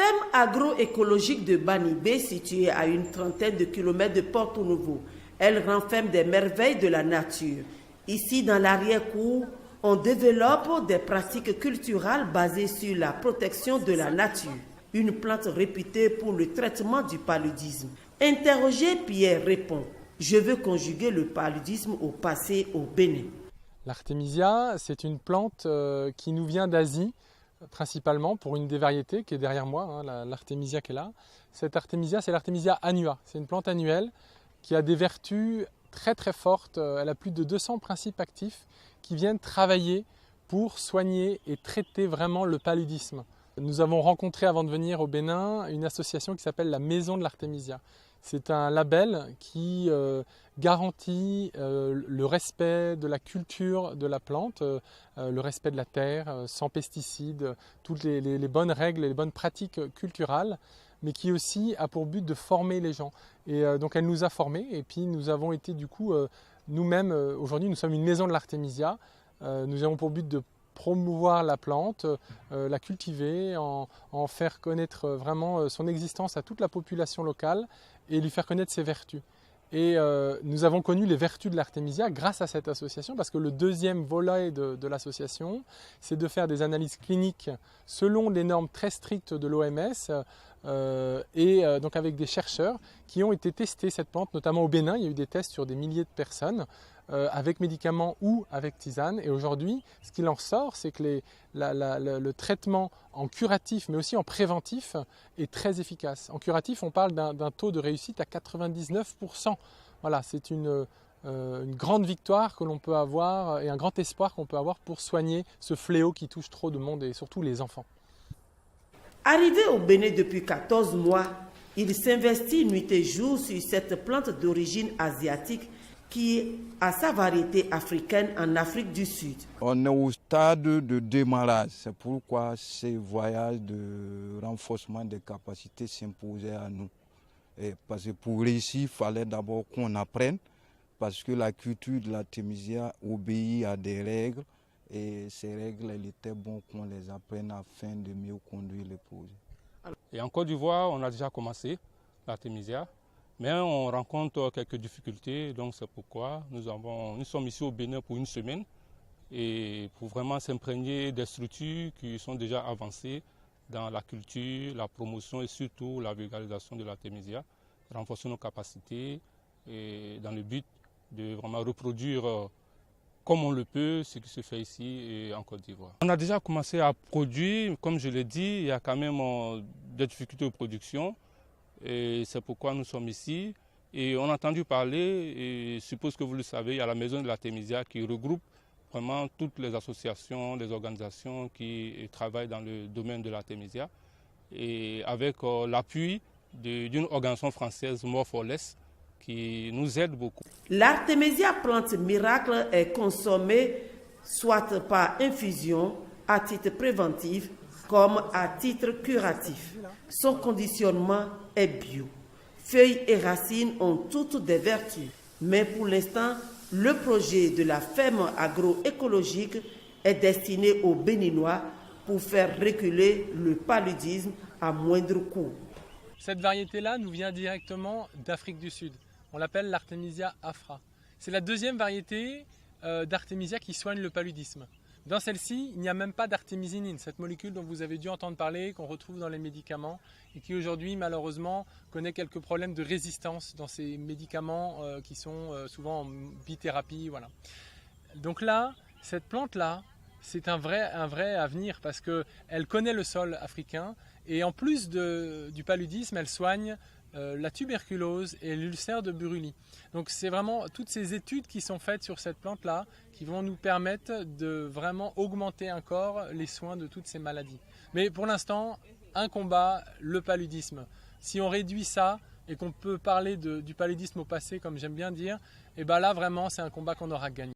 ferme agroécologique de Banibé, située à une trentaine de kilomètres de Porto Novo, elle renferme des merveilles de la nature. Ici, dans l'arrière-cour, on développe des pratiques culturelles basées sur la protection de la nature, une plante réputée pour le traitement du paludisme. Interrogé, Pierre répond: je veux conjuguer le paludisme au passé au Bénin. L'artémisia, c'est une plante qui nous vient d'Asie, principalement pour une des variétés qui est derrière moi, l'artémisia qui est là. Cette artémisia, c'est l'artémisia annua. C'est une plante annuelle qui a des vertus très très fortes. Elle a plus de 200 principes actifs qui viennent travailler pour soigner et traiter vraiment le paludisme. Nous avons rencontré avant de venir au Bénin une association qui s'appelle la Maison de l'Artémisia. C'est un label qui garantit le respect de la culture de la plante, le respect de la terre, sans pesticides, toutes les bonnes règles et les bonnes pratiques culturelles, mais qui aussi a pour but de former les gens. Et donc elle nous a formés et puis nous avons été du coup nous-mêmes, aujourd'hui nous sommes une maison de l'Artémisia, nous avons pour but de promouvoir la plante, la cultiver, en faire connaître vraiment son existence à toute la population locale et lui faire connaître ses vertus. Et nous avons connu les vertus de l'artémisia grâce à cette association, parce que le deuxième volet de l'association, c'est de faire des analyses cliniques selon les normes très strictes de l'OMS, donc avec des chercheurs qui ont été testés cette plante, notamment au Bénin. Il y a eu des tests sur des milliers de personnes, avec médicaments ou avec tisane. Et aujourd'hui, ce qu'il en ressort, c'est que le traitement en curatif, mais aussi en préventif, est très efficace. En curatif, on parle d'un taux de réussite à 99%. Voilà, c'est une grande victoire que l'on peut avoir et un grand espoir qu'on peut avoir pour soigner ce fléau qui touche trop de monde et surtout les enfants. Arrivé au Bénin depuis 14 mois, il s'investit nuit et jour sur cette plante d'origine asiatique qui a sa variété africaine en Afrique du Sud. On est au stade de démarrage, c'est pourquoi ces voyages de renforcement des capacités s'imposaient à nous. Parce que pour réussir, il fallait d'abord qu'on apprenne, parce que la culture de l'artémisia obéit à des règles, et ces règles, il était bon qu'on les apprenne afin de mieux conduire les projets. Et en Côte d'Ivoire, on a déjà commencé l'artémisia. Mais on rencontre quelques difficultés, donc c'est pourquoi nous sommes ici au Bénin pour une semaine et pour vraiment s'imprégner des structures qui sont déjà avancées dans la culture, la promotion et surtout la vulgarisation de l'artémisia, renforcer nos capacités et dans le but de vraiment reproduire comme on le peut ce qui se fait ici en Côte d'Ivoire. On a déjà commencé à produire, comme je l'ai dit, il y a quand même des difficultés de production. Et c'est pourquoi nous sommes ici. Et on a entendu parler, et je suppose que vous le savez, il y a la Maison de l'Artémisia qui regroupe vraiment toutes les associations, les organisations qui travaillent dans le domaine de l'artémisia. Et avec l'appui d'une organisation française, More for Less, qui nous aide beaucoup. L'artémisia, plante miracle, est consommée soit par infusion, à titre préventif, comme à titre curatif. Son conditionnement est bio. Feuilles et racines ont toutes des vertus. Mais pour l'instant, le projet de la ferme agroécologique est destiné aux Béninois pour faire reculer le paludisme à moindre coût. Cette variété-là nous vient directement d'Afrique du Sud. On l'appelle l'artémisia afra. C'est la deuxième variété d'artémisia qui soigne le paludisme. Dans celle-ci, il n'y a même pas d'artémisinine, cette molécule dont vous avez dû entendre parler, qu'on retrouve dans les médicaments et qui aujourd'hui, malheureusement, connaît quelques problèmes de résistance dans ces médicaments qui sont souvent en bithérapie. Voilà. Donc là, cette plante-là, c'est un vrai avenir parce qu'elle connaît le sol africain et en plus du paludisme, elle soigne la tuberculose et l'ulcère de Buruli. Donc c'est vraiment toutes ces études qui sont faites sur cette plante-là qui vont nous permettre de vraiment augmenter encore les soins de toutes ces maladies. Mais pour l'instant, un combat, le paludisme. Si on réduit ça et qu'on peut parler du paludisme au passé, comme j'aime bien dire, et ben là vraiment c'est un combat qu'on aura gagné.